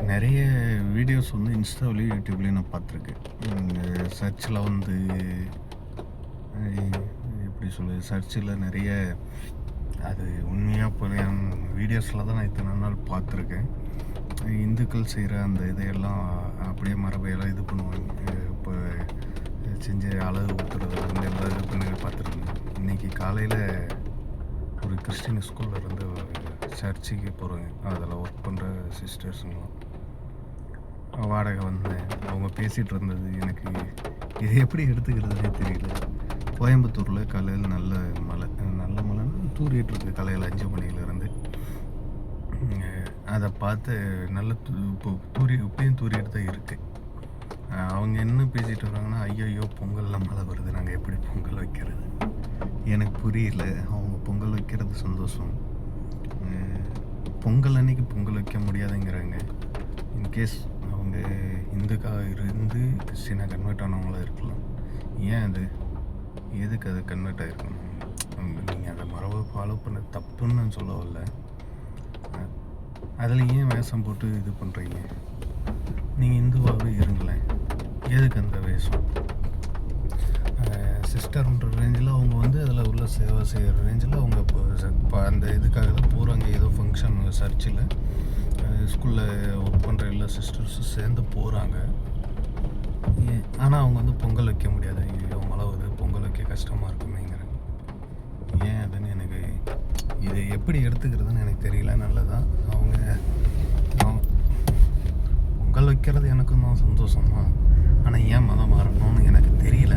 நிறைய வீடியோஸ் வந்து இன்ஸ்டாவிலையும் யூடியூப்லேயும் நான் பார்த்துருக்கேன். சர்ச்சில் வந்து எப்படி சொல்லுது, சர்ச்சில் நிறைய அது உண்மையாக போலையான வீடியோஸில் தான் நான் இத்தனை நாள் பார்த்துருக்கேன். இந்துக்கள் செய்கிற அந்த இதையெல்லாம் அப்படியே மரபையெல்லாம் இது பண்ணுவாங்க. இப்போ செஞ்சு அழகு ஊற்றுறது வந்து எல்லாம் இது பண்ணி பார்த்துருக்கேன். இன்றைக்கி காலையில் ஒரு கிறிஸ்டின் ஸ்கூலில் இருந்து சர்ச்சுக்கு போகிறேங்க. அதில் ஒர்க் பண்ணுற சிஸ்டர்ஸுங்களாம் வாடகை வந்தேன். அவங்க பேசிகிட்டு இருந்தது எனக்கு இது எப்படி எடுத்துக்கிறதுனே தெரியல. கோயம்புத்தூரில் காலையில் நல்ல மழைன்னு தூரிட்டு இருக்கு. காலையில் 5 மணிலேருந்து அதை பார்த்து நல்ல இப்போ இப்பயும் தூரிட்டு தான் இருக்குது. அவங்க என்ன பேசிகிட்டு வராங்கன்னா, ஐயோ பொங்கலில் மழை வருது, நாங்கள் எப்படி பொங்கல் வைக்கிறது? எனக்கு புரியல. அவங்க பொங்கல் வைக்கிறது சந்தோஷம். பொங்கல் அன்னைக்கு பொங்கல் வைக்க முடியாதுங்கிறாங்க. இன்கேஸ் அவங்க இந்துக்காக இருந்து கிறிஸ்டினாக கன்வெர்ட் ஆனவங்களாக இருக்கலாம். ஏன் அது எதுக்கு அது கன்வெர்ட் ஆகிருக்கணும்? நீங்கள் அதை மரபை ஃபாலோ பண்ண தப்புன்னு நான் சொல்ல வரல. அதில் ஏன் வேஷம் போட்டு இது பண்ணுறீங்க? நீங்கள் இந்துவாகவே இருங்களேன், எதுக்கு அந்த வேஷம்? சிஸ்டர்ன்ற ரேஞ்சில் அவங்க வந்து அதில் உள்ள சேவை செய்கிற ரேஞ்சில் அவங்க இப்போ அந்த இதுக்காக தான் போகிறாங்க. ஏதோ ஃபங்க்ஷன் சர்ச்சில் ஸ்கூலில் ஒர்க் பண்ணுற எல்லா சிஸ்டர்ஸும் சேர்ந்து போகிறாங்க. ஆனால் அவங்க வந்து பொங்கல் வைக்க முடியாது. ஐயோ மழை வருது, பொங்கல் வைக்க கஷ்டமாக இருக்குமேங்கிறாங்க. ஏன் அதுன்னு எனக்கு இது எப்படி எடுத்துக்கிறதுன்னு எனக்கு தெரியல. நல்லதான் அவங்க பொங்கல் வைக்கிறது எனக்கும் தான் சந்தோஷம் தான். ஆனால் ஏன் மதம் மாறணும்னு எனக்கு தெரியல.